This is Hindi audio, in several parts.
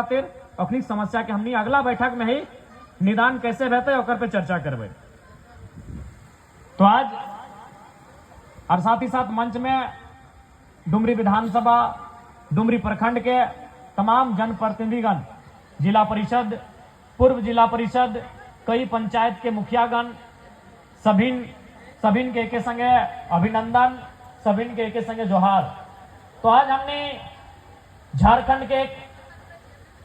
खातिर अपनी समस्या के हमनी अगला बैठक में ही निदान कैसे रहते ओकर पे चर्चा करबे। तो आज और साथ ही साथ मंच में डुमरी विधानसभा, डुमरी प्रखंड के तमाम जनप्रतिनिधिगण, जिला परिषद, पूर्व जिला परिषद, कई पंचायत के मुखियागण, सभिन के एके संगे अभिनंदन, सभिन के एके संगे जोहार। तो आज हमने झारखंड के एक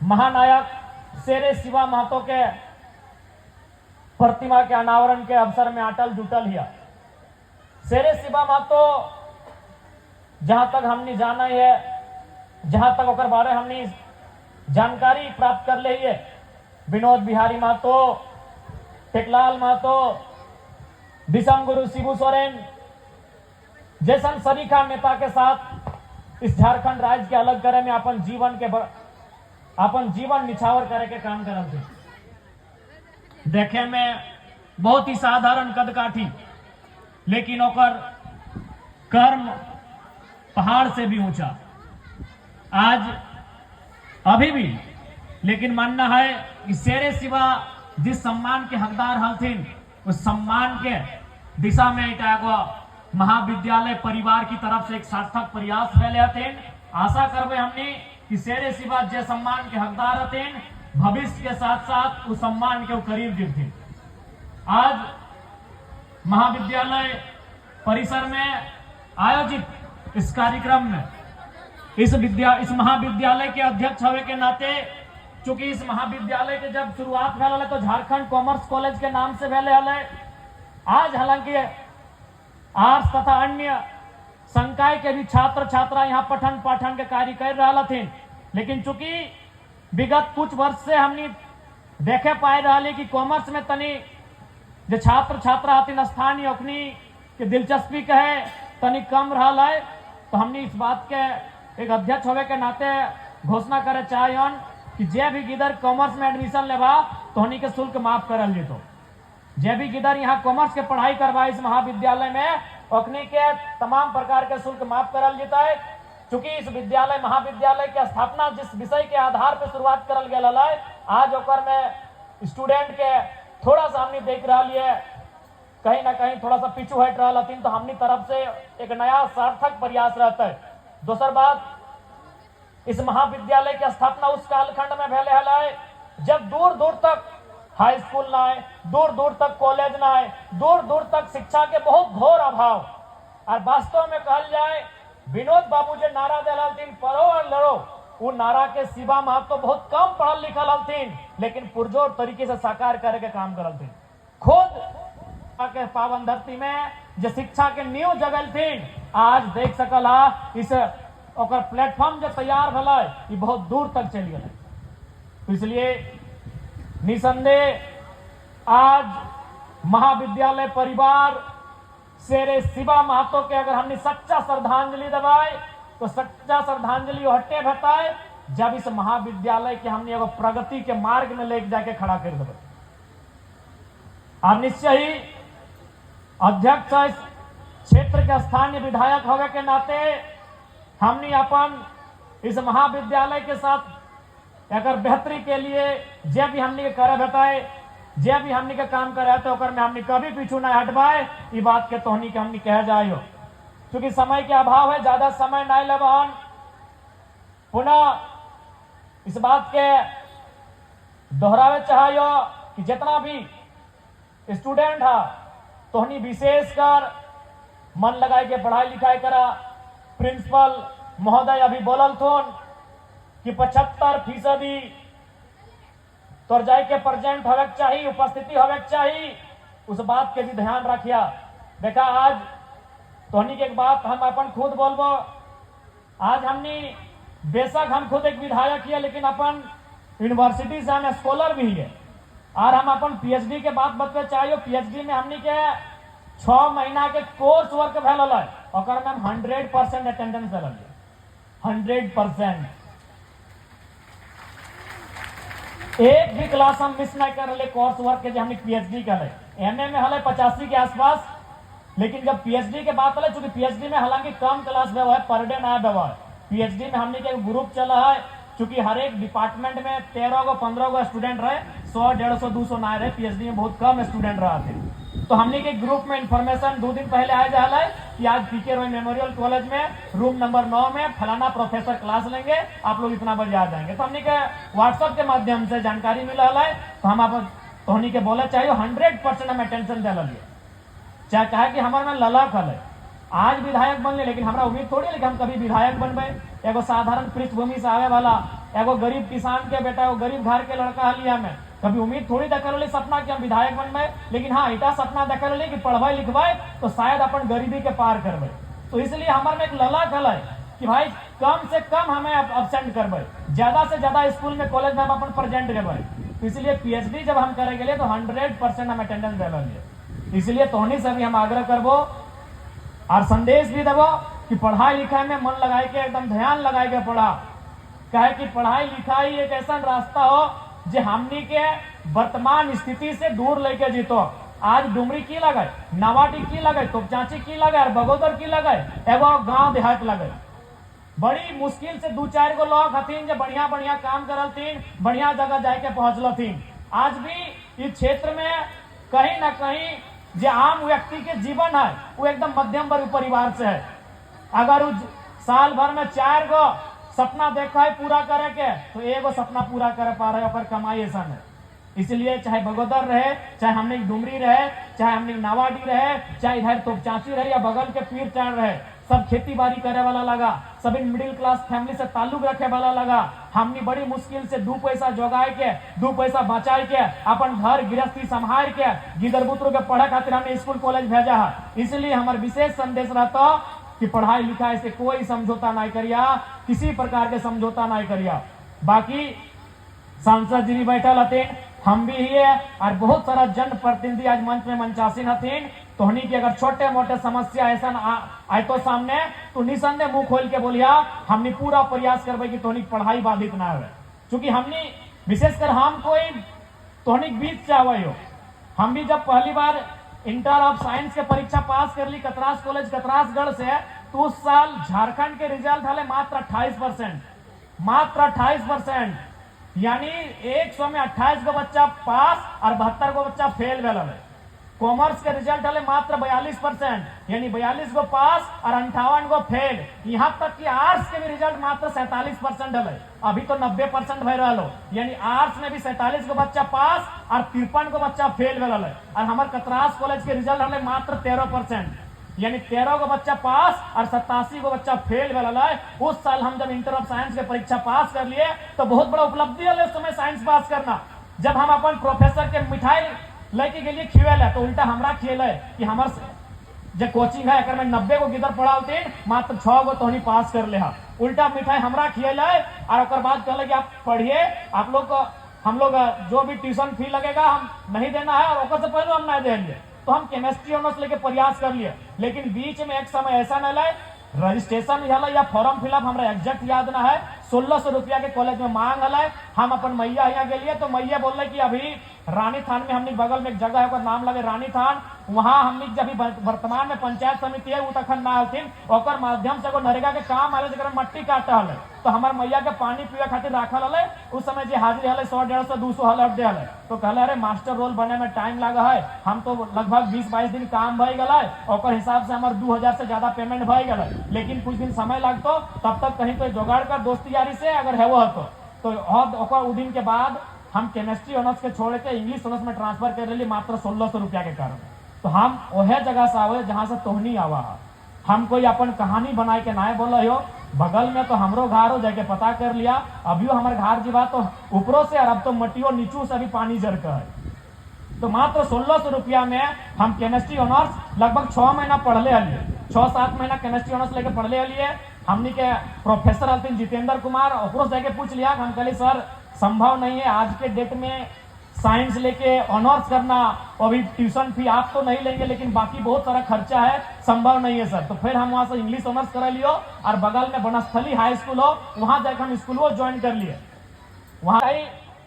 महानायक शेरे शिवा महतो के प्रतिमा के अनावरण के अवसर में अटल जुटल हिया। शेरे शिवा महतो जहां तक हमने जाना है, जहां तक ओकर बारे हमने जानकारी प्राप्त कर ले है, विनोद बिहारी महतो, टेकलाल महतो, दिसम गुरु शिबू सोरेन जैसन सरीखा नेता के साथ इस झारखंड राज्य के अलग करे में अपन जीवन निछावर करे के काम करल थे। देखे में बहुत ही साधारण कद काठी, लेकिन ओकर कर्म पहाड़ से भी ऊंचा। आज अभी भी लेकिन मानना है कि शेरे शिवा जिस सम्मान के हकदार हलथिन, उस सम्मान के दिशा में एगो महाविद्यालय परिवार की तरफ से एक सार्थक प्रयास भेले हथिन। आशा करबे हमनी कि शेरे शिवा जे सम्मान के हकदार हथिन, भविष्य के साथ साथ उस सम्मान के करीब गिरथिन। आज महाविद्यालय परिसर में आयोजित इस कार्यक्रम में इस महाविद्यालय के अध्यक्ष होने के नाते, चूंकि इस महाविद्यालय के जब शुरुआत भेल तो झारखंड कॉमर्स कॉलेज के नाम से भेले हले। आज हालांकि आर्ट्स तथा अन्य संकाय के भी छात्र छात्रा यहाँ पठन पाठन के कार्य कर रहा थीन, लेकिन चूंकि विगत कुछ वर्ष से हमने देखे पाए रहा कि कॉमर्स में तनी जो छात्र छात्रा हथिन स्थानीय ओखनी के दिलचस्पी कहे तनी कम रहा है। तो हमने इस बात के एक अध्यक्ष होवे के नाते घोषणा करे चाहिए कि जे भी गिदर कॉमर्स में एडमिशन लेवा तो हनी के शुल्क माफ करल जेतो। जे भी गिदर यहाँ कॉमर्स के पढ़ाई करवा इस महाविद्यालय में, ओखनी के तमाम प्रकार के शुल्क माफ करल जेता है। चूंकि इस विद्यालय महाविद्यालय के स्थापना जिस विषय के आधार पर शुरुआत करल गया है, आज ओकर में स्टूडेंट के थोड़ा सा हमने देख रहा है कहीं ना कहीं थोड़ा सा पीछू हट रहा थी। तो हमनी तरफ से एक नया सार्थक प्रयास रहता है। दूसर बात, इस महाविद्यालय की स्थापना उस कालखंड में भेले है जब दूर दूर तक हाई स्कूल ना आए, दूर दूर तक कॉलेज ना आए, दूर दूर तक शिक्षा के बहुत घोर अभाव। और वास्तव में कहल जाए विनोद बाबू जो नारा दिल पढ़ो और लड़ो, वो नारा के शिवा महतो बहुत कम पढ़ल लिखल हथिन, लेकिन पुरजोर तरीके से साकार करे के काम करल थी। खुद के पावन धरती में जो शिक्षा के नींव जगल थी, आज देख सकल इस ओकर प्लेटफॉर्म जो तैयार भला ये बहुत दूर तक चल गया। तो इसलिए निसंदेह आज महाविद्यालय परिवार शेरे शिवा महतो के अगर हमने सच्चा श्रद्धांजलि दबाए तो सच्चा श्रद्धांजलि हट्टे भेटाए जब इस महाविद्यालय के हमने एगो प्रगति के मार्ग में लेके जाके खड़ा कर देवे। और निश्चय ही अध्यक्ष इस क्षेत्र के स्थानीय विधायक होने के नाते हमने अपन इस महाविद्यालय के साथ अगर बेहतरी के लिए जे भी हमने करे बताए, जे भी हमने के काम करे तो ओकर में हमने कभी पीछू ना हटवाए। ये बात के तोहनी के हमने कह जाइयो, क्योंकि समय के अभाव है, ज्यादा समय नहीं लेबहन। पुनः इस बात के दोहरावे चाहिए कि जितना भी स्टूडेंट है तोहनी विशेषकर मन लगाए के पढ़ाई लिखाई करा। प्रिंसिपल महोदय अभी बोलल थोन कि 75% तोर जाए के प्रेजेंट होवे चाहिए, उपस्थिति होवे चाहिए। उस बात के भी ध्यान रखिया। देखा आज तोहनी के एक बात हम अपन खुद बोलबो, आज हमने बेशक हम खुद एक विधायक है, लेकिन अपन यूनिवर्सिटी से हम स्कॉलर भी है। और हम अपन पीएचडी के बात बतवे चाहिए। पीएचडी में हमने के 6 महीना के कोर्स वर्क भेल है, ओकर में 100% अटेंडेंस रहल है, 100%। एक भी क्लास हम मिस नहीं कर रहे कोर्स वर्क के जो हमने पीएचडी कर। एमए में हले 85 के आसपास, लेकिन जब पीएचडी के बात है, चूंकि पीएचडी में हालांकि कम क्लास व्यवहार पर डे नया व्यवहार, पीएचडी में हमने के ग्रुप चला है चूंकि हर एक डिपार्टमेंट में 13 गो 15 गो स्टूडेंट रहे, 100 150 200 ना रहे, पीएचडी में बहुत कम स्टूडेंट रहा थे। तो हमने के ग्रुप में इंफॉर्मेशन 2 दिन पहले आया जा रहा है कि आज पीके रॉय मेमोरियल कॉलेज में रूम नंबर 9 में फलाना प्रोफेसर क्लास लेंगे, आप लोग इतना बजे आ जाएंगे। तो हमने के व्हाट्सएप के माध्यम से जानकारी मिला है, तो हम आप तो हमने के बोले चाहिए 100% हम अटेंशन दे लिए, चाहे कहे कि हमारे में ललक है आज विधायक बनले, लेकिन हमारा उम्मीद थोड़ी है कि हम कभी विधायक बनबे। एगो साधारण पृष्ठभूमि से आवे वाला एगो गरीब किसान के बेटा, एगो गरीब घर के लड़का हलिया में कभी उम्मीद थोड़ी देखल सपना कि हम विधायक बनबे, लेकिन हाँ इतना सपना देखल कि पढ़बे लिखबे तो शायद अपन गरीबी के पार करबे। तो इसलिए हमारे में एक ललक है कि भाई कम से कम हमें अब्सेंट करबे, ज्यादा से ज्यादा स्कूल में कॉलेज में हम अपन प्रेजेंट रहबे। तो इसलिए पीएचडी जब हम करेंगे तो 100% हम अटेंडेंस दे। इसलिए तोहनी से भी हम आग्रह करबो और संदेश भी देवो कि पढ़ाई लिखाई में मन लगाए के एकदम ध्यान लगाए के पढ़ा, कहे कि पढ़ाई लिखाई एक ऐसा रास्ता हो जो हमनी के वर्तमान स्थिति से दूर लेके जीतो। आज डुमरी की लगे, नवाटी की लगे, तोपचाची की लगे और बगोदर की लगे, एगो गांव देहात लगे। बड़ी मुश्किल से 2-4 गो लोग हथिन जो बढ़िया बढ़िया काम करलथिन, बढ़िया जगह जाके पहुंचलथिन। आज भी इस क्षेत्र में कहीं ना कहीं जो आम व्यक्ति के जीवन है वो एकदम मध्यम वर्ग परिवार से है। अगर वो साल भर में 4 गो सपना देखा है पूरा करे के, तो एगो सपना पूरा कर पा रहे और कमाई ऐसा है। इसलिए चाहे बगोदर रहे, चाहे हमने डुमरी रहे, चाहे हमने नावाडी रहे, चाहे इधर तोपचाची रहे या बगल के पीर चाण रहे, सब खेती बाड़ी करे वाला लगा, सभी मिडिल क्लास फैमिली से ताल्लुक रखे वाला लगा। हमने बड़ी मुश्किल से 2 पैसा जोगाए के, 2 पैसा बचाए के, अपन घर गृहस्थी संभाल के गिदर बुतरू के पढ़े खातिर हमने स्कूल कॉलेज भेजा है। इसलिए हमारा विशेष संदेश रहता कि पढ़ाई लिखाई से कोई समझौता नहीं करिया, किसी प्रकार के समझौता नहीं करिया। बाकी सांसद जी बैठल हथिन, हम भी ही और बहुत सारा जन प्रतिनिधि आज मंच में मंचासीन हथिन। तोहनी की अगर छोटे मोटे समस्या ऐसा आए तो सामने तो निसंदेह मुंह खोल के बोलिया, हमने पूरा प्रयास करबे कि तोहनी पढ़ाई बाधित ना हो। क्योंकि हमने विशेषकर हम कोई तोहनी बीच चाहे हो, हम भी जब पहली बार इंटर ऑफ साइंस के परीक्षा पास कर ली कतरास कॉलेज कतरासगढ़ से, तो उस साल झारखंड के रिजल्ट हले मात्र 28%, मात्र 28%, यानी 100 में 28 गो बच्चा पास और 72 गो बच्चा फेल भेल। कॉमर्स के रिजल्ट हले मात्र 42%, यानी 42 गो पास और 58 गो फेल। यहाँ तक कि आर्ट्स के भी रिजल्ट मात्र 47% हले, अभी तो 90% भय रहा हो, यानी आर्ट्स में भी 47 गो बच्चा पास और 53 गो बच्चा फेल भेल। और हमारे कतरास कॉलेज के रिजल्ट हले मात्र 13%, यानी 13 गो बच्चा पास और 87 गो बच्चा फेल भेल। उस साल हम जब इंटर ऑफ साइंस के परीक्षा पास कर लिए तो बहुत बड़ा उपलब्धि है उस समय साइंस पास करना। जब हम अपन प्रोफेसर के मिठाई लेके के लिए खिवेले तो उल्टा हमरा खिले कि हमार जो कोचिंग है अगर मैं 90 गो गिदर पढ़ाते मात्र 6 गो तो पास कर ले, उल्टा मिठाई हमरा खिले और ओकर बाद कहले कि आप पढ़िए, आप लोग को हम लोग जो भी ट्यूशन फी लगेगा हम नहीं देना है और ओकर से पहले हम नहीं देंगे। तो हम केमिस्ट्री ऑनर्स लेके प्रयास कर लिए, लेकिन बीच में एक समय ऐसा न लाए रजिस्ट्रेशन या फॉर्म फिलअप हमरा एग्जैक्ट याद ना है, 1600 रुपया के कॉलेज में मांग है। हम अपन मैया यहाँ के लिए तो मैया बोल रहे कि अभी रानी थान में हमने बगल में एक जगह है नाम लगे रानी थान, वहां हमने जब वर्तमान में पंचायत समिति है वो तखन ना हथिन, ओकर माध्यम से नरेगा के काम आले जरा मट्टी काटा हले, तो हमार मैया के पानी पीवे खातिर राखल हले। उस समय जो हाजिरी हले 100 150 200 हले अड्डे हले, तो कहले अरे मास्टर रोल बने में टाइम लगा है, हम तो लगभग 20-22 दिन काम भई गए, ओकर हिसाब से हमार 2000 से ज्यादा पेमेंट भई गए, लेकिन कुछ दिन समय लगतो, तब तक कहीं तो जुगाड़ कर दोस्ती यारी से अगर है वो तो ओकर दिन के बाद हम केमिस्ट्री ऑनर्स के छोड़ के इंग्लिश ऑनर्स में ट्रांसफर कर रही मात्र 1600 रुपया के कारण। तो हम वह जगह से आवे जहां से तोहनी आवा है, हम कोई अपन कहानी बनाए के ना बोल हो, बगल में तो हमरो घर हो जाके पता कर लिया, अभी हमारे घर जीवा तो ऊपरों से और अब तो मटियो नीचू से भी पानी जर का है। तो मात्र 1600 रुपया में हम केमिस्ट्री ऑनर्स लगभग 6 महीना पढ़ले हलिए, 6-7 महीना केमिस्ट्री ऑनर्स लेके पढ़ले हलिए। हमनी के प्रोफेसर हथिन जितेंद्र कुमार, ओकरो जाके पूछ लिया, हम कहली सर संभव नहीं है आज के डेट में साइंस लेके ऑनर्स करना, अभी ट्यूशन फी आप तो नहीं लेंगे लेकिन बाकी बहुत सारा खर्चा है, संभव नहीं है सर। तो फिर हम वहां से इंग्लिश ऑनर्स करा लियो और बगल में बनस्थली हाई स्कूल हो वहां जाकर हम स्कूल ज्वाइन कर लिए। वहां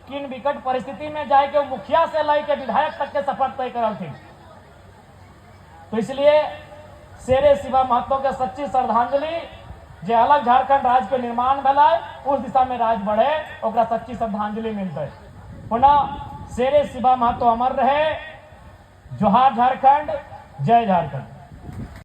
किन विकट परिस्थिति में जाए के मुखिया से लेके विधायक तक के सफर तय करल थी। तो इसलिए शेरे शिवा महतो के सच्ची श्रद्धांजलि जे अलग झारखंड राज्य के निर्माण भला उस दिशा में राज बढ़े, ओकरा सच्ची श्रद्धांजलि मिलते। पुनः शेरे शिवा महतो अमर रहे। जोहार झारखंड, जय झारखंड।